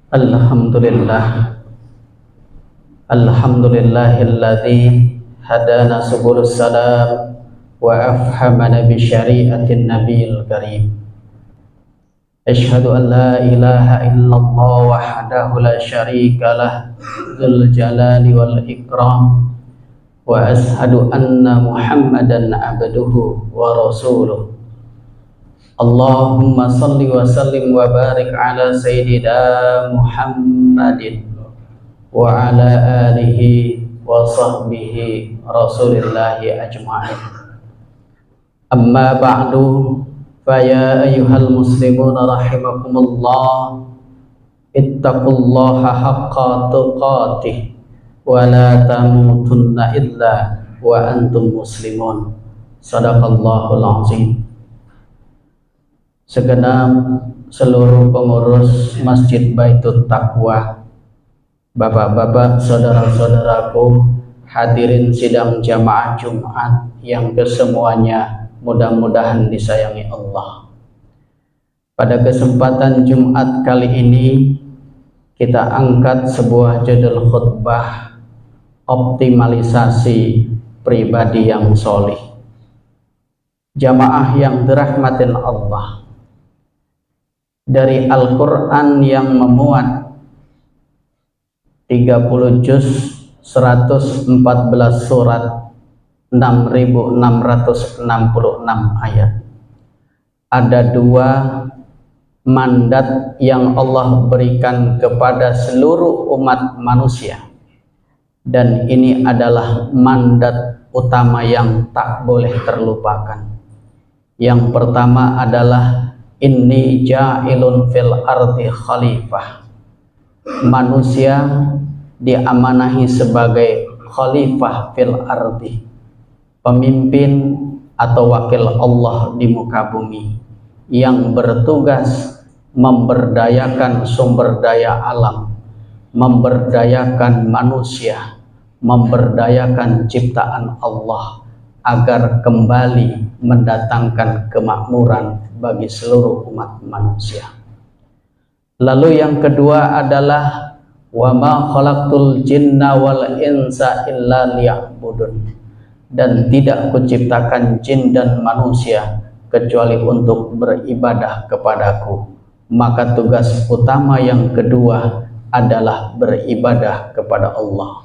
Alhamdulillah, alhamdulillahilladzi hadana subulus salam wa afhamana bi syari'atin nabiyil karim. Asyhadu an la ilaha illallah wahdahu la syarika lah, dzul jalali wal ikram, wa ashhadu anna Muhammadan abduhu wa rasuluh. Allahumma salli wa sallim wa barik ala sayyidina Muhammadin wa ala alihi wa sahbihi rasulillahi ajma'in. Amma ba'du, fa ya ayyuhal muslimuna rahimakumullah, ittaqullaha haqqa tuqatih wa la tamutunna illa wa antum muslimun. Sadaqallahul azim. Segenap seluruh pengurus Masjid Baitut Taqwa, bapak-bapak, saudara-saudaraku, hadirin sidang jamaah Jumat yang kesemuanya mudah-mudahan disayangi Allah. Pada kesempatan Jumat kali ini kita angkat sebuah judul khutbah, optimalisasi pribadi yang solih. Jamaah yang dirahmatin Allah, dari Al-Quran yang memuat 30 juz, 114 surat, 6.666 ayat. Ada dua mandat yang Allah berikan kepada seluruh umat manusia, dan ini adalah mandat utama yang tak boleh terlupakan. Yang pertama adalah inni ja'ilun fil ardi khalifah. Manusia diamanahi sebagai khalifah fil ardi, pemimpin atau wakil Allah di muka bumi, yang bertugas memberdayakan sumber daya alam, memberdayakan manusia, memberdayakan ciptaan Allah agar kembali mendatangkan kemakmuran bagi seluruh umat manusia. Lalu yang kedua adalah wa ma khalaqtul jinna wal insa illa liya'budun, dan tidak kuciptakan jin dan manusia kecuali untuk beribadah kepadaku. Maka tugas utama yang kedua adalah beribadah kepada Allah.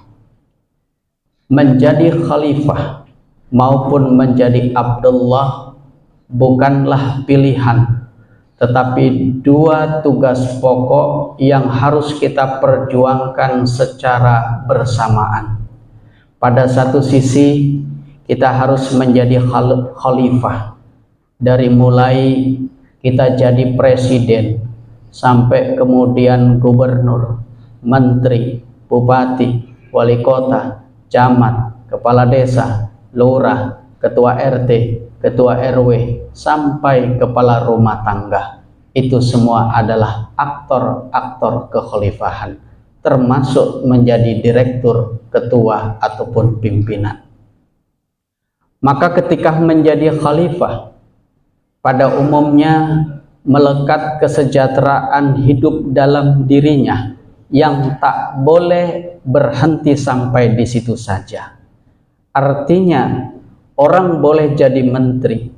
Menjadi khalifah maupun menjadi Abdullah bukanlah pilihan, tetapi dua tugas pokok yang harus kita perjuangkan secara bersamaan. Pada satu sisi kita harus menjadi khalifah, dari mulai kita jadi presiden sampai kemudian gubernur, menteri, bupati, wali kota, camat, kepala desa, lurah, ketua RT, ketua RW, sampai kepala rumah tangga. Itu semua adalah aktor-aktor kekhalifahan, termasuk menjadi direktur, ketua, ataupun pimpinan. Maka ketika menjadi khalifah, pada umumnya melekat kesejahteraan hidup dalam dirinya yang tak boleh berhenti sampai di situ saja. Artinya orang boleh jadi menteri,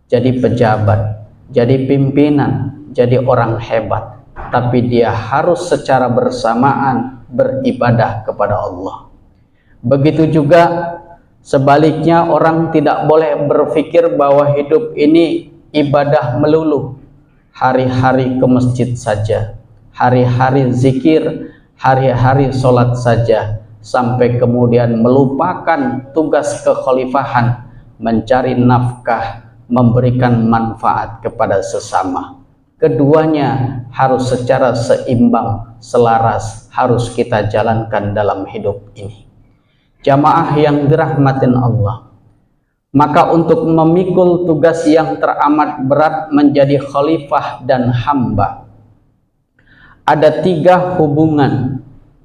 jadi pejabat, jadi pimpinan, jadi orang hebat, tapi dia harus secara bersamaan beribadah kepada Allah. Begitu juga sebaliknya, orang tidak boleh berpikir bahwa hidup ini ibadah melulu, hari-hari ke masjid saja, hari-hari zikir, hari-hari sholat saja, sampai kemudian melupakan tugas kekhalifahan, mencari nafkah, memberikan manfaat kepada sesama. Keduanya harus secara seimbang, selaras, harus kita jalankan dalam hidup ini. Jamaah yang dirahmatin Allah, maka untuk memikul tugas yang teramat berat menjadi khalifah dan hamba, ada tiga hubungan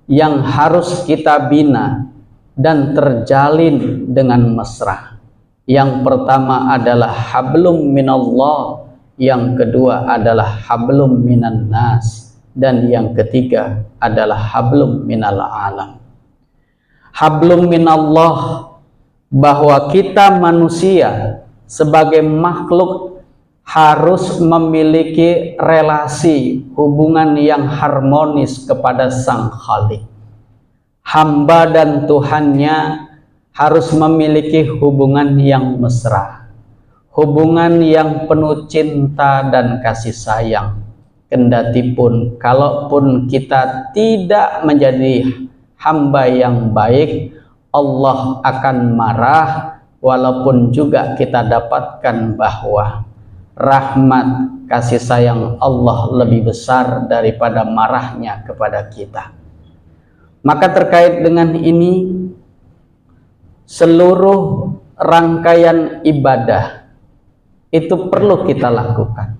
yang harus kita bina dan terjalin dengan mesra. Yang pertama adalah hablum minallah, yang kedua adalah hablum minan nas, dan yang ketiga adalah hablum minal alam. Hablum minallah, bahwa kita manusia sebagai makhluk harus memiliki relasi hubungan yang harmonis kepada Sang Khalik. Hamba dan Tuhannya harus memiliki hubungan yang mesra, hubungan yang penuh cinta dan kasih sayang. Kendatipun kalaupun kita tidak menjadi hamba yang baik, Allah akan marah, walaupun juga kita dapatkan bahwa rahmat kasih sayang Allah lebih besar daripada marahnya kepada kita. Maka terkait dengan ini, seluruh rangkaian ibadah itu perlu kita lakukan.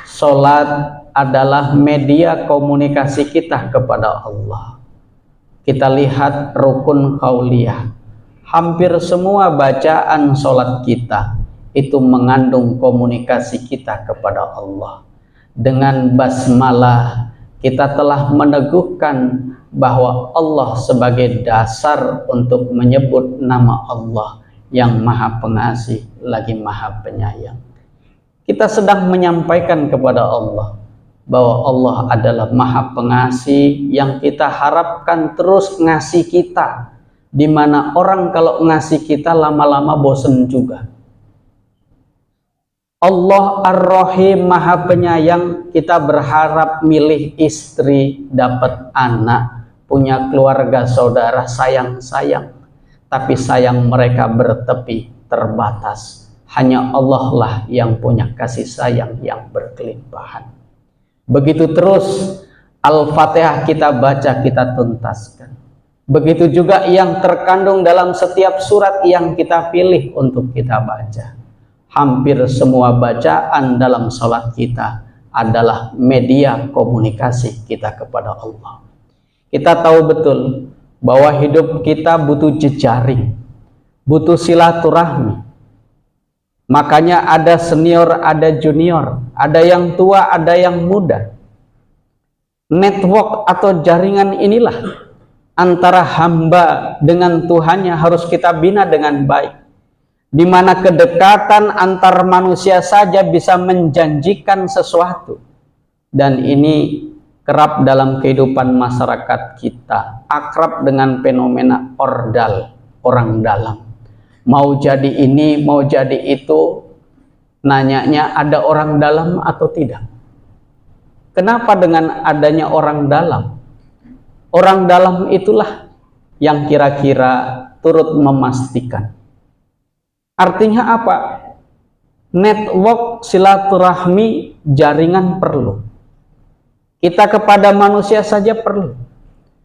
Salat adalah media komunikasi kita kepada Allah. Kita lihat rukun qauliyah. Hampir semua bacaan salat kita itu mengandung komunikasi kita kepada Allah. Dengan basmalah kita telah meneguhkan bahwa Allah sebagai dasar untuk menyebut nama Allah yang Maha Pengasih lagi Maha Penyayang. Kita sedang menyampaikan kepada Allah bahwa Allah adalah Maha Pengasih yang kita harapkan terus ngasih kita, di mana orang kalau ngasih kita lama-lama bosen juga. Allah Ar-Rahim Maha Penyayang, kita berharap milih istri, dapat anak, punya keluarga saudara sayang-sayang, tapi sayang mereka bertepi terbatas. Hanya Allah lah yang punya kasih sayang yang berkelimpahan. Begitu terus Al-Fatihah kita baca, kita tuntaskan. Begitu juga yang terkandung dalam setiap surat yang kita pilih untuk kita baca. Hampir semua bacaan dalam salat kita adalah media komunikasi kita kepada Allah. Kita tahu betul bahwa hidup kita butuh jejaring, butuh silaturahmi. Makanya ada senior, ada junior, ada yang tua, ada yang muda. Network atau jaringan inilah antara hamba dengan Tuhannya harus kita bina dengan baik. Di mana kedekatan antar manusia saja bisa menjanjikan sesuatu. Dan ini kerap dalam kehidupan masyarakat kita, akrab dengan fenomena ordal, orang dalam. Mau jadi ini, mau jadi itu, nanyanya ada orang dalam atau tidak. Kenapa dengan adanya orang dalam? Orang dalam itulah yang kira-kira turut memastikan. Artinya apa? Network silaturahmi jaringan perlu. Kita kepada manusia saja perlu,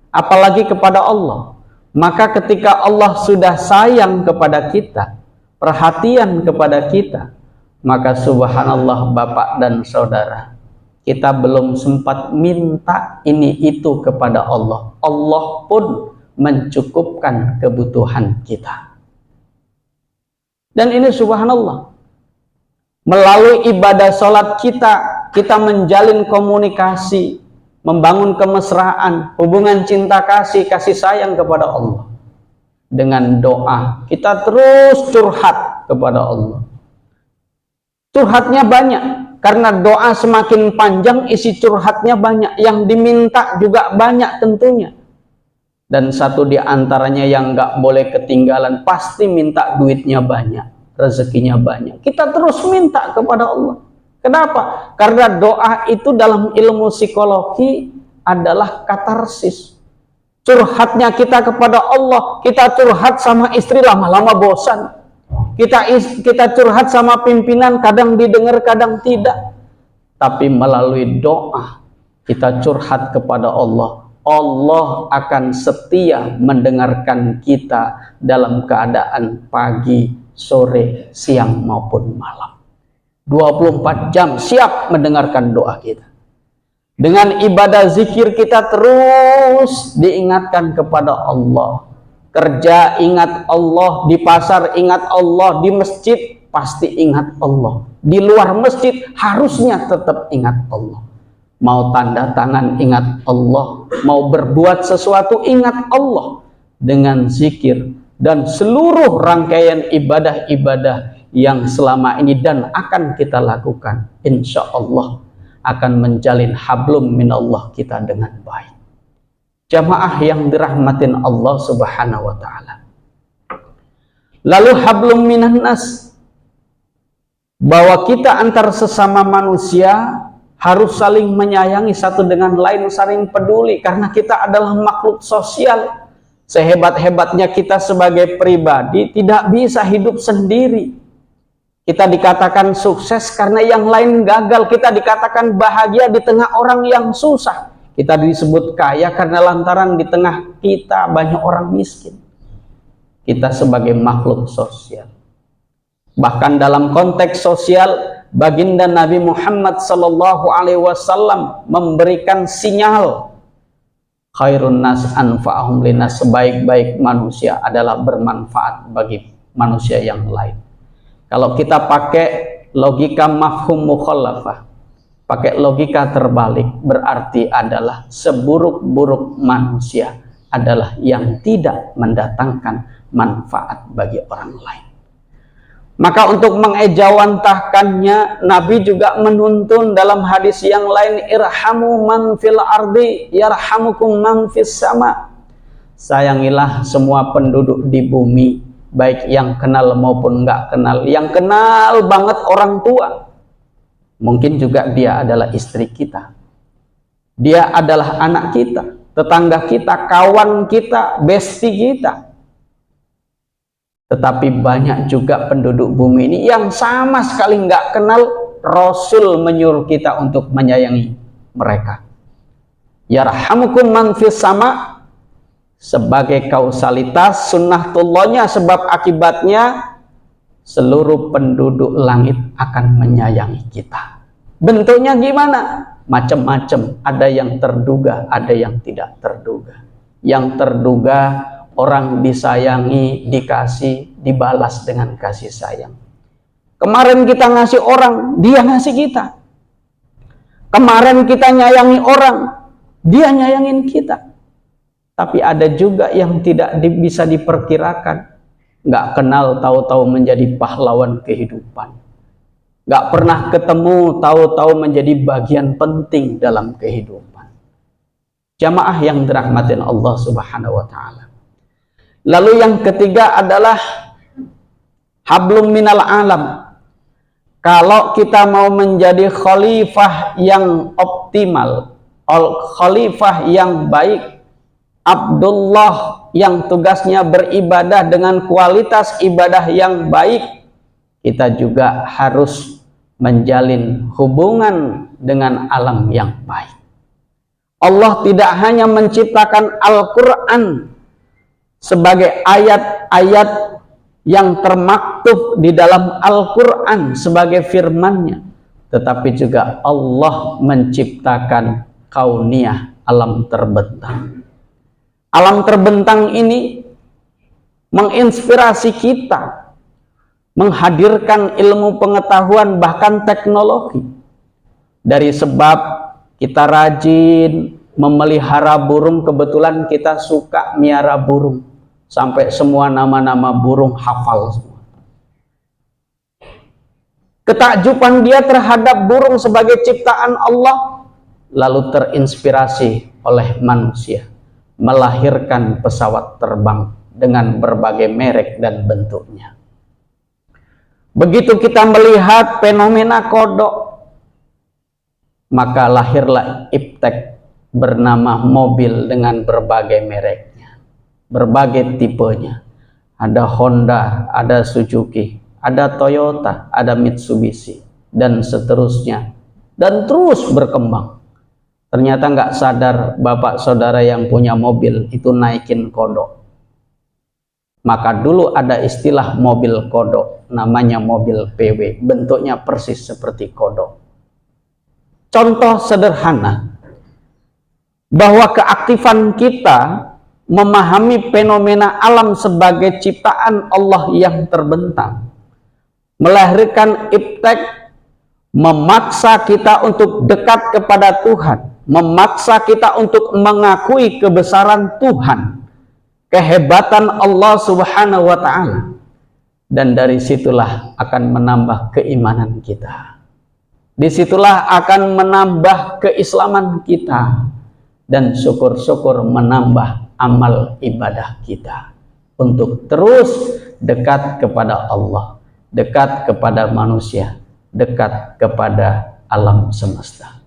apalagi kepada Allah. Maka ketika Allah sudah sayang kepada kita, perhatian kepada kita, maka subhanallah Bapak dan Saudara, kita belum sempat minta ini itu kepada Allah. Allah pun mencukupkan kebutuhan kita. Dan ini subhanallah, melalui ibadah sholat kita menjalin komunikasi, membangun kemesraan, hubungan cinta kasih sayang kepada Allah. Dengan doa kita terus curhat kepada Allah. Curhatnya banyak, karena doa semakin panjang isi curhatnya banyak, yang diminta juga banyak tentunya. Dan satu di antaranya yang nggak boleh ketinggalan, pasti minta duitnya banyak, rezekinya banyak. Kita terus minta kepada Allah. Kenapa? Karena doa itu dalam ilmu psikologi adalah katarsis. Curhatnya kita kepada Allah, kita curhat sama istri lama-lama bosan. Kita curhat sama pimpinan, kadang didengar, kadang tidak. Tapi melalui doa kita curhat kepada Allah, Allah akan setia mendengarkan kita dalam keadaan pagi, sore, siang maupun malam. 24 jam siap mendengarkan doa kita. Dengan ibadah zikir kita terus diingatkan kepada Allah. Kerja ingat Allah, di pasar ingat Allah, di masjid pasti ingat Allah. Di luar masjid harusnya tetap ingat Allah. Mau tanda tangan, ingat Allah. Mau berbuat sesuatu, ingat Allah. Dengan zikir dan seluruh rangkaian ibadah-ibadah yang selama ini dan akan kita lakukan, insya Allah akan menjalin hablum minallah kita dengan baik. Jamaah yang dirahmatin Allah subhanahu wa ta'ala. Lalu hablum minan nas, bahwa kita antar sesama manusia harus saling menyayangi satu dengan lain, saling peduli, karena kita adalah makhluk sosial. Sehebat-hebatnya kita sebagai pribadi tidak bisa hidup sendiri. Kita dikatakan sukses karena yang lain gagal. Kita dikatakan bahagia di tengah orang yang susah. Kita disebut kaya karena lantaran di tengah kita banyak orang miskin. Kita sebagai makhluk sosial. Bahkan dalam konteks sosial, baginda Nabi Muhammad SAW memberikan sinyal, khairun nas anfa'ahum linas, sebaik-baik manusia adalah bermanfaat bagi manusia yang lain. Kalau kita pakai logika mafhum mukhalafah, pakai logika terbalik, berarti adalah seburuk-buruk manusia adalah yang tidak mendatangkan manfaat bagi orang lain. Maka untuk mengejawantahkannya, Nabi juga menuntun dalam hadis yang lain, irhamu man fil ardi yarhamukum man fis sama. Sayangilah semua penduduk di bumi, baik yang kenal maupun enggak kenal. Yang kenal banget orang tua, mungkin juga dia adalah istri kita, dia adalah anak kita, tetangga kita, kawan kita, bestie kita. Tetapi banyak juga penduduk bumi ini yang sama sekali nggak kenal. Rasul menyuruh kita untuk menyayangi mereka. Yarhamukum man fis sama, sebagai kausalitas sunnatullahnya, sebab akibatnya seluruh penduduk langit akan menyayangi kita. Bentuknya gimana? Macam-macam. Ada yang terduga, ada yang tidak terduga. Yang terduga, orang disayangi, dikasih, dibalas dengan kasih sayang. Kemarin kita ngasih orang, dia ngasih kita. Kemarin kita nyayangi orang, dia nyayangin kita. Tapi ada juga yang tidak bisa diperkirakan. Nggak kenal, tahu-tahu menjadi pahlawan kehidupan. Nggak pernah ketemu, tahu-tahu menjadi bagian penting dalam kehidupan. Jamaah yang dirahmatin Allah subhanahu wa ta'ala. Lalu yang ketiga adalah hablum minal alam. Kalau kita mau menjadi khalifah yang optimal, khalifah yang baik, Abdullah yang tugasnya beribadah dengan kualitas ibadah yang baik, kita juga harus menjalin hubungan dengan alam yang baik. Allah tidak hanya menciptakan Al-Quran sebagai ayat-ayat yang termaktub di dalam Al-Quran sebagai firman-Nya, tetapi juga Allah menciptakan kauniyah, alam terbentang. Alam terbentang ini menginspirasi kita, menghadirkan ilmu pengetahuan, bahkan teknologi. Dari sebab kita rajin memelihara burung, kebetulan kita suka miara burung, sampai semua nama-nama burung hafal semua. Ketakjuban dia terhadap burung sebagai ciptaan Allah, lalu terinspirasi oleh manusia, melahirkan pesawat terbang dengan berbagai merek dan bentuknya. Begitu kita melihat fenomena kodok, maka lahirlah iptek bernama mobil dengan berbagai mereknya, berbagai tipenya. Ada Honda, ada Suzuki, ada Toyota, ada Mitsubishi, dan seterusnya. Dan terus berkembang. Ternyata nggak sadar bapak saudara yang punya mobil itu naikin kodok. Maka dulu ada istilah mobil kodok, namanya mobil PW, bentuknya persis seperti kodok. Contoh sederhana bahwa keaktifan kita memahami fenomena alam sebagai ciptaan Allah yang terbentang, melahirkan iptek, memaksa kita untuk dekat kepada Tuhan, memaksa kita untuk mengakui kebesaran Tuhan, kehebatan Allah Subhanahu wa Ta'ala, dan dari situlah akan menambah keimanan kita, disitulah akan menambah keislaman kita, dan syukur-syukur menambah amal ibadah kita untuk terus dekat kepada Allah, dekat kepada manusia, dekat kepada alam semesta.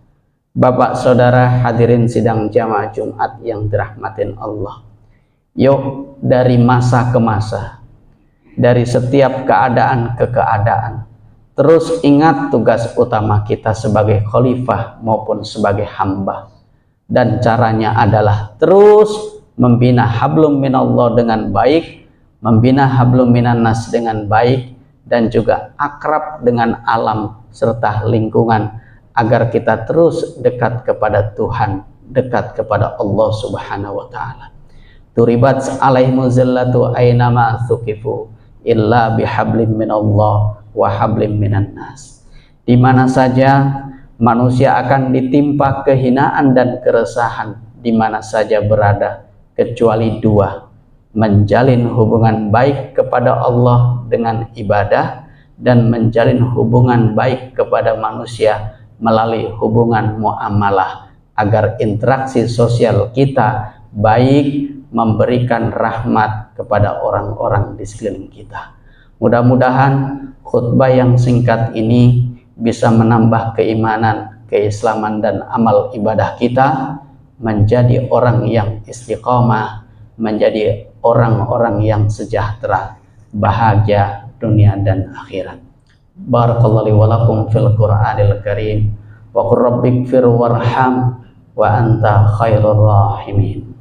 Bapak saudara hadirin sidang jamaah Jumat yang dirahmatin Allah, yuk dari masa ke masa, dari setiap keadaan ke keadaan, terus ingat tugas utama kita sebagai khalifah maupun sebagai hamba, dan caranya adalah terus membina hablum minallah dengan baik, membina hablum minannas dengan baik, dan juga akrab dengan alam serta lingkungan, agar kita terus dekat kepada Tuhan, dekat kepada Allah Subhanahu wa Ta'ala. Turibat alaihimu zillatu aynama thuqifu illa bihablim minallah wa hablim minannas. Di mana saja manusia akan ditimpa kehinaan dan keresahan, di mana saja berada, kecuali dua: menjalin hubungan baik kepada Allah dengan ibadah, dan menjalin hubungan baik kepada manusia melalui hubungan muamalah, agar interaksi sosial kita baik, memberikan rahmat kepada orang-orang di sekeliling kita. Mudah-mudahan khutbah yang singkat ini bisa menambah keimanan, keislaman, dan amal ibadah kita, menjadi orang yang istiqomah, menjadi orang-orang yang sejahtera, bahagia dunia dan akhirat. Barakallahu li wa lakum fil Qur'anil Karim, wa qur rabbighfir warham wa anta khairur rahimin.